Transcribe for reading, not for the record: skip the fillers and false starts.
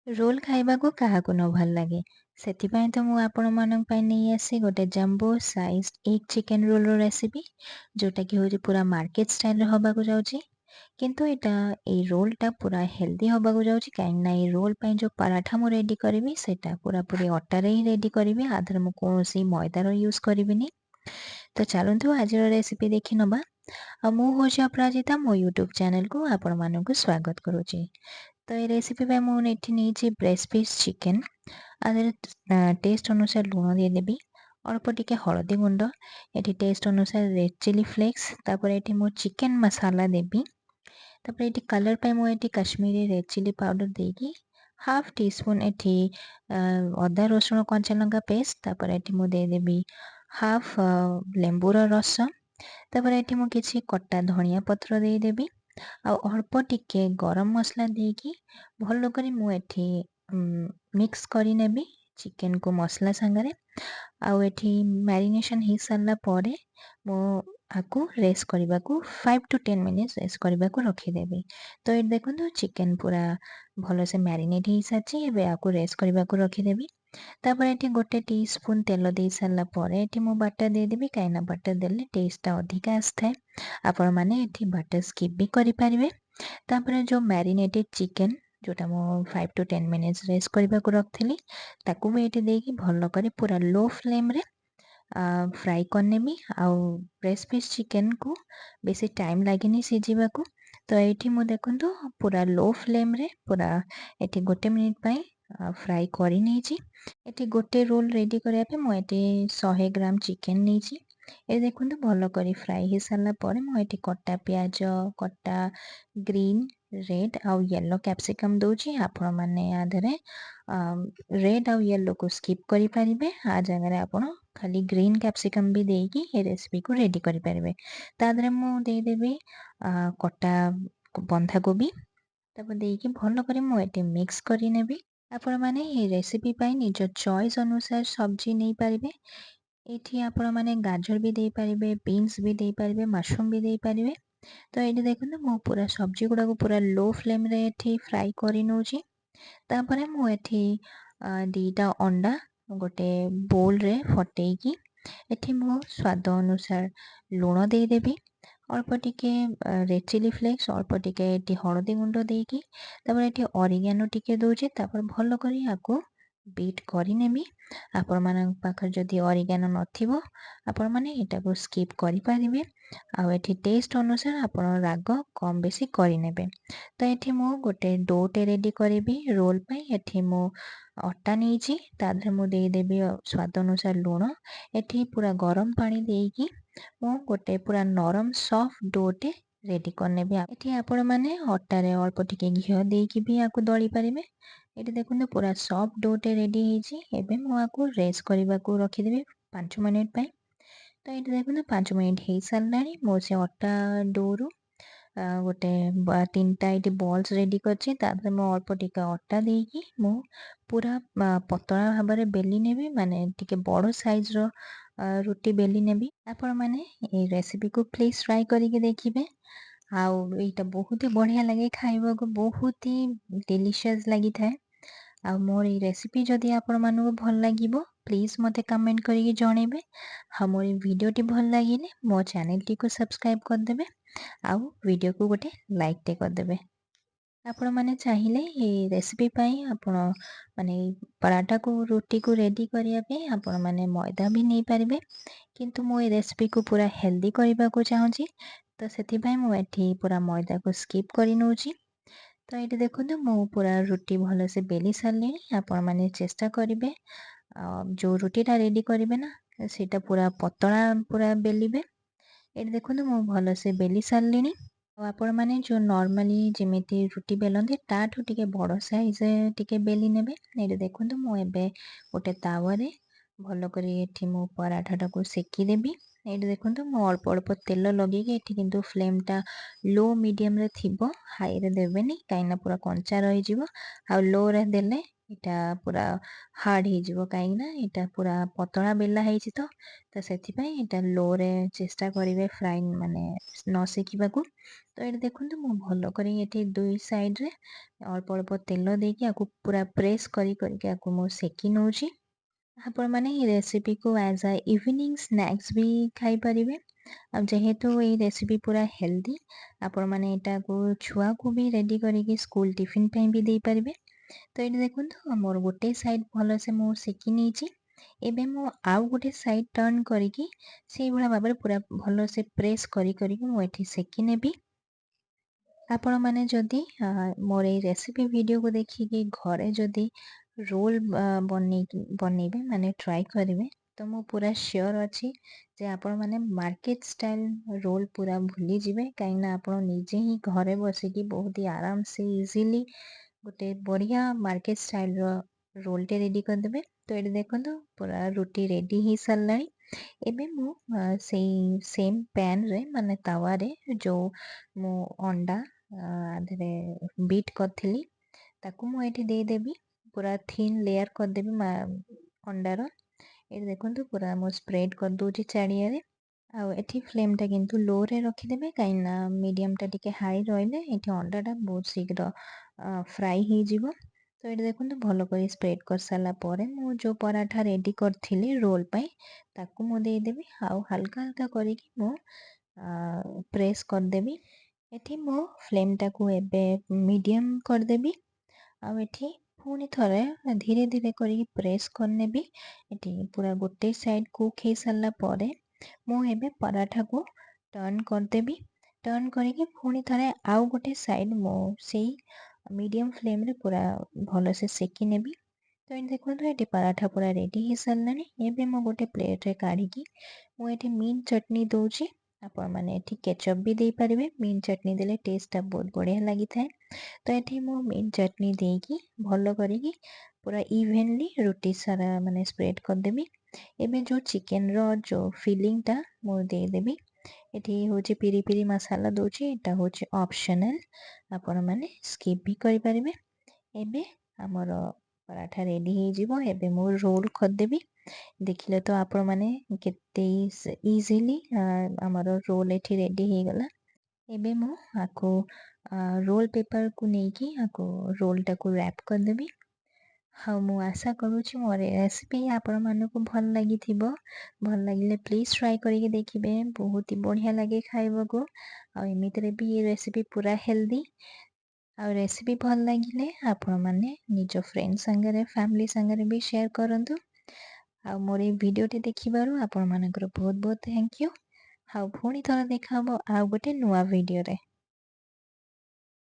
Roll ଖାଇବାକୁ କାହାକୁ ନ ଭଲ ଲାଗେ। ସେଥିପାଇଁ ତ ମୁଁ ଆପଣମାନଙ୍କ ପାଇଁ ନେଇ ଆସିଛି ଗୋଟେ ଜମ୍ବୋ ସାଇଜ୍ ଏଗ୍ ଚିକେନ୍ ରୋଲ୍‌ର ରେସିପି, ଯୋଉଟାକି ହେଉଛି ପୁରା ମାର୍କେଟ ଷ୍ଟାଇଲ୍‌ରେ ହବାକୁ ଯାଉଛି। କିନ୍ତୁ ଏଇ ରୋଲ୍‌ଟା ପୁରା ହେଲ୍ଦି ହବାକୁ ଯାଉଛି, କାହିଁକିନା ଏଇ ରୋଲ୍ ପାଇଁ ଯୋଉ ପରାଠା ମୁଁ ରେଡି କରିବି, ସେଇଟା ପୁରାପୁରି ଅଟାରେ ହିଁ ରେଡି କରିବି। ଆ ଦେହରେ ମୁଁ କୌଣସି ମଇଦାର ୟୁଜ୍ କରିବିନି। ତ ଚାଲନ୍ତୁ ଆଜିର ରେସିପି ଦେଖି ନବା। ଆଉ ମୁଁ ହେଉଛି ଅପରାଜିତା, ମୋ ୟୁଟ୍ୟୁବ୍ ଚ୍ୟାନେଲକୁ ଆପଣମାନଙ୍କୁ ସ୍ୱାଗତ କରୁଛି। ତ ଏ ରେସିପି ପାଇଁ ମୁଁ ଏଠି ନେଇଛି ବ୍ରେଷ୍ଟ ପିସ୍ ଚିକେନ୍। ଆ ଦେହରେ ଟେଷ୍ଟ ଅନୁସାରେ ଲୁଣ ଦେଇଦେବି, ଅଳ୍ପ ଟିକେ ହଳଦୀ ଗୁଣ୍ଡ, ଏଠି ଟେଷ୍ଟ ଅନୁସାରେ ରେଡ୍ ଚିଲି ଫ୍ଲେକ୍ସ, ତାପରେ ଏଠି ମୁଁ ଚିକେନ୍ ମସାଲା ଦେବି। ତାପରେ ଏଠି କଲର୍ ପାଇଁ ମୁଁ ଏଠି କାଶ୍ମୀରୀ ରେଡ୍ ଚିଲି ପାଉଡ଼ର ଦେଇକି ହାଫ୍ ଟି ସ୍ପୁନ୍ ଏଠି ଅଦା ରସୁଣ କଞ୍ଚା ଲଙ୍କା ପେଷ୍ଟ, ତାପରେ ଏଠି ମୁଁ ଦେଇଦେବି ହାଫ୍ ଲେମ୍ବୁର ରସ, ତାପରେ ଏଠି ମୁଁ କିଛି କଟା ଧଣିଆ ପତ୍ର ଦେଇଦେବି। ଆଉ ଅଳ୍ପ ଟିକେ ଗରମ ମସଲା ଦେଇକି ଭଲ କରି ମୁଁ ଏଠି ମିକ୍ସ କରିନେବି ଚିକେନ୍‌କୁ ମସଲା ସାଙ୍ଗରେ। ଆଉ ଏଠି ମ୍ୟାରିନେସନ୍ ହେଇସାରିଲା ପରେ ମୁଁ ଆକୁ ରେଷ୍ଟ କରିବାକୁ 5 to 10 ମିନିଟ୍ସ ରେଷ୍ଟ କରିବାକୁ ରଖିଦେବି। ତ ଏଇଠି ଦେଖନ୍ତୁ ଚିକେନ୍ ପୁରା ଭଲସେ ମ୍ୟାରିନେଟ୍ ହେଇସାରିଛି। ଏବେ ଆକୁ ରେଷ୍ଟ କରିବାକୁ ରଖିଦେବି। ତାପରେ ଏଠି ଗୋଟେ ଟି ସ୍ପୁନ୍ ତେଲ ଦେଇ ସାରିଲା ପରେ ଏଠି ମୁଁ ବଟର ଦେଇଦେବି, କାହିଁକିନା ବଟର ଦେଲେ ଟେଷ୍ଟଟା ଅଧିକା ଆସିଥାଏ। ଆପଣମାନେ ଏଠି ବଟର ସ୍କିପ୍ ବି କରିପାରିବେ। ତାପରେ ଯୋଉ ମ୍ୟାରିନେଟେଡ୍ ଚିକେନ୍ ଯୋଉଟା ମୁଁ 5 to 10 ମିନିଟ୍ସ ରେଷ୍ଟ କରିବାକୁ ରଖିଥିଲି, ତାକୁ ବି ଏଠି ଦେଇକି ଭଲ କରି ପୁରା ଲୋ ଫ୍ଲେମ୍‌ରେ ଫ୍ରାଏ କରିନେବି। ଆଉ ବ୍ରେଷ୍ଟ ପିସ୍ ଚିକେନ୍‌କୁ ବେଶୀ ଟାଇମ୍ ଲାଗେନି ସିଝିବାକୁ। ତ ଏଇଠି ମୁଁ ଦେଖନ୍ତୁ ପୁରା ଲୋ ଫ୍ଲେମ୍‌ରେ ପୁରା ଏଠି 1 ମିନିଟ୍ ପାଇଁ ଫ୍ରାଏ କରି ନେଇଛି। ଏଠି ଗୋଟେ ରୋଲ୍ ରେଡି କରିବା ପାଇଁ ମୁଁ ଏଠି 100 ଗ୍ରାମ ଚିକେନ୍ ନେଇଛି। ଏ ଦେଖନ୍ତୁ ଭଲ କରି ଫ୍ରାଏ ହେଇସାରିଲା ପରେ ମୁଁ ଏଠି କଟା ପିଆଜ, କଟା ଗ୍ରୀନ୍, ରେଡ୍ ଆଉ ୟେଲୋ କ୍ୟାପ୍ସିକମ୍ ଦଉଛି। ଆପଣମାନେ ଆ ଦେହରେ ରେଡ୍ ଆଉ ୟେଲୋକୁ ସ୍କିପ୍ କରିପାରିବେ। ଆ ଜାଗାରେ ଆପଣ ଖାଲି ଗ୍ରୀନ୍ କ୍ୟାପ୍ସିକମ୍ ବି ଦେଇକି ଏ ରେସିପିକୁ ରେଡି କରିପାରିବେ। ତା ଦେହରେ ମୁଁ ଦେଇଦେବି କଟା ବନ୍ଧାକୋବି, ତାକୁ ଦେଇକି ଭଲ କରି ମୁଁ ଏଠି ମିକ୍ସ କରିନେବି। ଆପଣମାନେ ଏ ରେସିପି ପାଇଁ ନିଜ ଚଏସ୍ ଅନୁସାରେ ସବଜି ନେଇପାରିବେ। ଏଠି ଆପଣମାନେ ଗାଜର ବି ଦେଇପାରିବେ, ବିନ୍ସ ବି ଦେଇପାରିବେ, ମସରୁମ୍ ବି ଦେଇପାରିବେ। ତ ଏଇଠି ଦେଖନ୍ତୁ ମୁଁ ପୁରା ସବଜି ଗୁଡ଼ାକୁ ପୁରା ଲୋ ଫ୍ଲେମ୍‌ରେ ଏଠି ଫ୍ରାଏ କରି ନେଉଛି। ତାପରେ ମୁଁ ଏଠି 2ଟା ଅଣ୍ଡା ଗୋଟେ ବୋଲ୍‌ରେ ଫଟେଇକି ଏଠି ମୁଁ ସ୍ୱାଦ ଅନୁସାର ଲୁଣ ଦେଇଦେବି, ଅଳ୍ପ ଟିକେ ରେଡ୍ ଚିଲି ଫ୍ଲେକ୍ସ, ଅଳ୍ପ ଟିକେ ଏଠି ହଳଦୀ ଗୁଣ୍ଡ ଦେଇକି, ତାପରେ ଏଠି ଅରିଗାନୋ ଟିକେ ଦଉଛି। ତାପରେ ଭଲ କରି ଆକୁ ବିଟ୍ କରିନେବି। ଆପଣମାନଙ୍କ ପାଖରେ ଯଦି ଅରିଗାନୋ ନଥିବ, ଆପଣମାନେ ଏଟାକୁ ସ୍କିପ୍ କରିପାରିବେ। ଆଉ ଏଠି ଟେଷ୍ଟ ଅନୁସାରେ ଆପଣ ରାଗ କମ୍ ବେଶୀ କରିନେବେ। ତ ଏଠି ମୁଁ ଗୋଟେ ଡୋଟେ ରେଡି କରିବି ରୋଲ୍ ପାଇଁ। ଏଠି ମୁଁ ଅଟା ନେଇଛି, ତା ଦେହରେ ମୁଁ ଦେଇଦେବି ସ୍ୱାଦ ଅନୁସାର ଲୁଣ। ଏଠି ପୁରା ଗରମ ପାଣି ଦେଇକି ମୁଁ ଗୋଟେ ପୁରା ନରମ ସଫ୍ଟ ଡୋଟେ ରେଡି କରିନେବି। ଏଠି ଆପଣମାନେ ଅଟାରେ ଅଳ୍ପ ଟିକେ ଘିଅ ଦେଇକି ବି ଆକୁ ଦଳି ପାରିବେ। ଏଠି ଦେଖନ୍ତୁ ପୁରା ସଫ୍ଟ ଡୋଟେ ରେଡି ହେଇଛି। ଏବେ ମୁଁ ଆକୁ ରେଷ୍ଟ କରିବାକୁ ରଖିଦେବି 5 ମିନିଟ୍ ପାଇଁ। ତ ଏଠି ଦେଖନ୍ତୁ 5 ମିନିଟ୍ ହେଇସାରିଲାଣି। ମୁଁ ସେ ଅଟା ଡୋରୁ ଗୋଟେ 3ଟା ଏଠି ବଲ୍ସ ରେଡି କରିଛି। ତା ଦେହରେ ମୁଁ ଅଳ୍ପ ଟିକେ ଅଟା ଦେଇକି ମୁଁ ପୁରା ପତଳା ଭାବରେ ବେଲି ନେବି, ମାନେ ଟିକେ ବଡ଼ ସାଇଜ୍‌ର ରୁଟି ବେଲି ନେବି। ଆପଣମାନେ ଏଇ ରେସିପିକୁ ପ୍ଲିଜ୍ ଟ୍ରାଏ କରିକି ଦେଖିବେ। ଆଉ ଏଇଟା ବହୁତ ହି ବଢ଼ିଆ ଲାଗେ ଖାଇବାକୁ, ବହୁତ ହି ଡେଲିସିୟସ୍ ଲାଗିଥାଏ। ଆଉ ମୋର ଏଇ ରେସିପି ଯଦି ଆପଣମାନଙ୍କୁ ଭଲ ଲାଗିବ, ପ୍ଲିଜ୍ ମୋତେ କମେଣ୍ଟ କରିକି ଜଣେଇବେ। ଆଉ ମୋର ଏଇ ଭିଡ଼ିଓଟି ଭଲ ଲାଗିଲେ ମୋ ଚ୍ୟାନେଲଟିକୁ ସବସ୍କ୍ରାଇବ୍ କରିଦେବେ। ଆଉ ଭିଡ଼ିଓକୁ ଗୋଟେ ଲାଇକ୍‌ଟେ କରିଦେବେ। ଆପଣମାନେ ଚାହିଁଲେ ଏଇ ରେସିପି ପାଇଁ ଆପଣ ମାନେ ଏଇ ପରାଠାକୁ ରୁଟିକୁ ରେଡି କରିବା ପାଇଁ ଆପଣମାନେ ମଇଦା ବି ନେଇପାରିବେ। କିନ୍ତୁ ମୁଁ ଏଇ ରେସିପିକୁ ପୁରା ହେଲ୍ଦି କରିବାକୁ ଚାହୁଁଛି, ତ ସେଥିପାଇଁ ମୁଁ ଏଠି ପୁରା ମଇଦାକୁ ସ୍କିପ୍ କରି ନେଉଛି। ତ ଏଇଠି ଦେଖନ୍ତୁ ମୁଁ ପୁରା ରୁଟି ଭଲସେ ବେଲି ସାରିଲିଣି। ଆପଣମାନେ ଚେଷ୍ଟା କରିବେ ଯୋଉ ରୁଟିଟା ରେଡି କରିବେ ନା, ସେଇଟା ପୁରା ପତଳା ପୁରା ବେଲିବେ। ଏଠି ଦେଖନ୍ତୁ ମୁଁ ଭଲସେ ବେଲି ସାରିଲିଣି। ଆଉ ଆପଣମାନେ ଯୋଉ ନର୍ମାଲି ଯେମିତି ରୁଟି ବେଲନ୍ତି, ତାଠୁ ଟିକେ ବଡ଼ ସାଇଜ୍‌ରେ ଟିକେ ବେଲି ନେବେ। ଏଇଠି ଦେଖନ୍ତୁ ମୁଁ ଏବେ ଗୋଟେ ତାୱାରେ ଭଲ କରି ଏଠି ମୁଁ ପରାଠାଟାକୁ ସେକିଦେବି। ଏଇଠି ଦେଖନ୍ତୁ ମୁଁ ଅଳ୍ପ ଅଳ୍ପ ତେଲ ଲଗେଇକି, ଏଠି କିନ୍ତୁ ଫ୍ଲେମ୍‌ଟା ଲୋ ମିଡ଼ିୟମ୍‌ରେ ଥିବ, ହାଇରେ ଦେବେନି, କାହିଁକିନା ପୁରା କଞ୍ଚା ରହିଯିବ। ଆଉ ଲୋରେ ଦେଲେ ଏଇଟା ପୁରା ହାର୍ଡ଼ ହେଇଯିବ କାହିଁକିନା ଏଇଟା ପୁରା ପତଳା ବେଲା ହେଇଛି ତ ସେଥିପାଇଁ ଏଇଟା ଲୋରେ ଚେଷ୍ଟା କରିବେ ଫ୍ରାଏ ମାନେ ନ ସେକିବାକୁ। ତ ଏଇଠି ଦେଖନ୍ତୁ ମୁଁ ଭଲ କରି ଏଠି ଦୁଇ ସାଇଡ଼ରେ ଅଳ୍ପ ଅଳ୍ପ ତେଲ ଦେଇକି ଆକୁ ପୁରା ପ୍ରେସ୍ କରିକି ଆକୁ ମୁଁ ସେକି ନଉଛି। ଆପଣମାନେ ଏହି ରେସିପିକୁ ଆଜ୍ ଆ ଇଭିନିଂ ସ୍ନାକ୍ସ ବି ଖାଇପାରିବେ। ଆଉ ଯେହେତୁ ଏଇ ରେସିପି ପୁରା ହେଲ୍ଦି, ଆପଣମାନେ ଏଇଟାକୁ ଛୁଆକୁ ବି ରେଡ଼ି କରିକି ସ୍କୁଲ ଟିଫିନ୍ ପାଇଁ ବି ଦେଇପାରିବେ। ତ ଏଇଠି ଦେଖନ୍ତୁ ମୋର ଗୋଟେ ସାଇଡ଼୍ ଭଲସେ ମୁଁ ସେକି ନେଇଛି। ଏବେ ମୁଁ ଆଉ ଗୋଟେ ସାଇଡ଼୍ ଟର୍ନ କରିକି ସେଇଭଳିଆ ଭାବରେ ପୁରା ଭଲସେ ପ୍ରେସ୍ କରିକି ମୁଁ ଏଠି ସେକି ନେବି। ଆପଣମାନେ ଯଦି ମୋର ଏଇ ରେସିପି ଭିଡ଼ିଓକୁ ଦେଖିକି ଘରେ ଯଦି ରୋଲ୍ ବନେଇବେ ମାନେ ଟ୍ରାଏ କରିବେ, ତ ମୁଁ ପୁରା ସିଓର୍ ଅଛି ଯେ ଆପଣମାନେ ମାର୍କେଟ ଷ୍ଟାଇଲ୍ ରୋଲ୍ ପୁରା ଭୁଲିଯିବେ। କାହିଁକିନା ଆପଣ ନିଜେ ହିଁ ଘରେ ବସିକି ବହୁତ ହି ଆରାମସେ ଇଜିଲି ଗୋଟେ ବଢ଼ିଆ ମାର୍କେଟ ଷ୍ଟାଇଲ୍‌ର ରୋଲ୍‌ଟେ ରେଡ଼ି କରିଦେବେ। ତ ଏଠି ଦେଖନ୍ତୁ ପୁରା ରୁଟି ରେଡ଼ି ହେଇସାରିଲାଣି। ଏବେ ମୁଁ ସେଇ ସେମ୍ ପ୍ୟାନ୍‌ରେ ମାନେ ତାୱାରେ ଯୋଉ ମୁଁ ଅଣ୍ଡା ଦେହରେ ବିଟ୍ କରିଥିଲି ତାକୁ ମୁଁ ଏଠି ଦେଇଦେବି। ପୁରା ଥିନ୍ ଲେୟାର କରିଦେବି ଅଣ୍ଡାର। ଏଠି ଦେଖନ୍ତୁ ପୁରା ମୁଁ ସ୍ପ୍ରେଡ୍ କରିଦଉଛି ଚାରିଆଡ଼େ। ଆଉ ଏଠି ଫ୍ଲେମ୍‌ଟା କିନ୍ତୁ ଲୋରେ ରଖିଦେବେ କାହିଁକିନା ମିଡ଼ିୟମଟା ଟିକେ ହାଇ ରହିଲେ ଏଠି ଅଣ୍ଡାଟା ବହୁତ ଶୀଘ୍ର ଫ୍ରାଏ ହେଇଯିବ। ତ ଏଠି ଦେଖନ୍ତୁ ଭଲ କରି ସ୍ପ୍ରେଡ୍ କରିସାରିଲା ପରେ ମୁଁ ଯୋଉ ପରାଠା ରେଡ଼ି କରିଥିଲି ରୋଲ୍ ପାଇଁ ତାକୁ ମୁଁ ଦେଇଦେବି ଆଉ ହାଲକା ହାଲକା କରିକି ମୁଁ ପ୍ରେସ୍ କରିଦେବି। ଏଠି ମୁଁ ଫ୍ଲେମ୍‌ଟାକୁ ଏବେ ମିଡ଼ିୟମ୍ କରିଦେବି। ଆଉ ଏଠି ପୁଣି ଥରେ ଧୀରେ ଧୀରେ କରିକି ପ୍ରେସ୍ କରିନେବି। ଏଠି ପୁରା ଗୋଟେ ସାଇଡ଼୍ କୁକ୍ ହେଇସାରିଲା ପରେ ମୁଁ ଏବେ ପରାଠାକୁ ଟର୍ନ କରିଦେବି। ଟର୍ନ କରିକି ପୁଣି ଥରେ ଆଉ ଗୋଟେ ସାଇଡ଼୍ ମୁଁ ସେଇ ମିଡ଼ିୟମ୍ ଫ୍ଲେମ୍‌ରେ ପୁରା ଭଲସେ ସେକି ନେବି। ତ ଏଠି ଦେଖନ୍ତୁ ଏଠି ପରାଠା ପୁରା ରେଡ଼ି ହେଇସାରିଲାଣି। ଏବେ ମୁଁ ଗୋଟେ ପ୍ଲେଟ୍‌ରେ କାଢ଼ିକି ମୁଁ ଏଠି ମିଣ୍ଟ ଚଟନୀ ଦଉଛି। ଆପଣମାନେ ଏଠି କେଚପ୍ ବି ଦେଇପାରିବେ। ମିଣ୍ଟ ଚଟନୀ ଦେଲେ ଟେଷ୍ଟଟା ବହୁତ ବଢ଼ିଆ ଲାଗିଥାଏ। ତ ଏଠି ମୁଁ ମିଣ୍ଟ ଚଟନୀ ଦେଇକି ଭଲ କରିକି ପୁରା ଇଭେନଲି ରୁଟି ସାରା ମାନେ ସ୍ପ୍ରେଡ୍ କରିଦେବି। ଏବେ ଯୋଉ ଚିକେନ୍‌ର ଯୋଉ ଫିଲିଂଟା ମୁଁ ଦେଇଦେବି। ଏଠି ହେଉଛି ପିରି ପିରି ମସାଲା ଦଉଛି। ଏଇଟା ହେଉଛି ଅପସନାଲ୍, ଆପଣମାନେ ସ୍କିପ୍ ବି କରିପାରିବେ। ଏବେ ଆମର ପରାଠା ରେଡ଼ି ହେଇଯିବ। ଏବେ ମୁଁ ରୋଲ୍ କରିଦେବି। ଦେଖିଲେ ତ ଆପଣମାନେ କେତେ ଇଜିଲି ଆମର ରୋଲ୍ ଏଠି ରେଡ଼ି ହେଇଗଲା। ଏବେ ମୁଁ ଆକୁ ରୋଲ୍ ପେପରକୁ ନେଇକି ଆକୁ ରୋଲ୍‌ଟାକୁ ର୍ୟାପ୍ କରିଦେବି। ଆଉ ମୁଁ ଆଶା କରୁଛି ମୋର ଏ ରେସିପି ଆପଣମାନଙ୍କୁ ଭଲ ଲାଗିଥିବ। ଭଲ ଲାଗିଲେ ପ୍ଲିଜ୍ ଟ୍ରାଏ କରିକି ଦେଖିବେ। ବହୁତ ହି ବଢ଼ିଆ ଲାଗେ ଖାଇବାକୁ। ଆଉ ଏମିତିରେ ବି ଏ ରେସିପି ପୁରା ହେଲ୍ଦି। ଆଉ ରେସିପି ଭଲ ଲାଗିଲେ ଆପଣମାନେ ନିଜ ଫ୍ରେଣ୍ଡ ସାଙ୍ଗରେ ଫ୍ୟାମିଲି ସାଙ୍ଗରେ ବି ସେୟାର କରନ୍ତୁ। ଆଉ ମୋର ଏଇ ଭିଡ଼ିଓଟି ଦେଖିବାରୁ ଆପଣମାନଙ୍କର ବହୁତ ବହୁତ ଥ୍ୟାଙ୍କ ୟୁ। ଆଉ ପୁଣି ଥରେ ଦେଖା ହବ ଆଉ ଗୋଟେ ନୂଆ ଭିଡ଼ିଓରେ।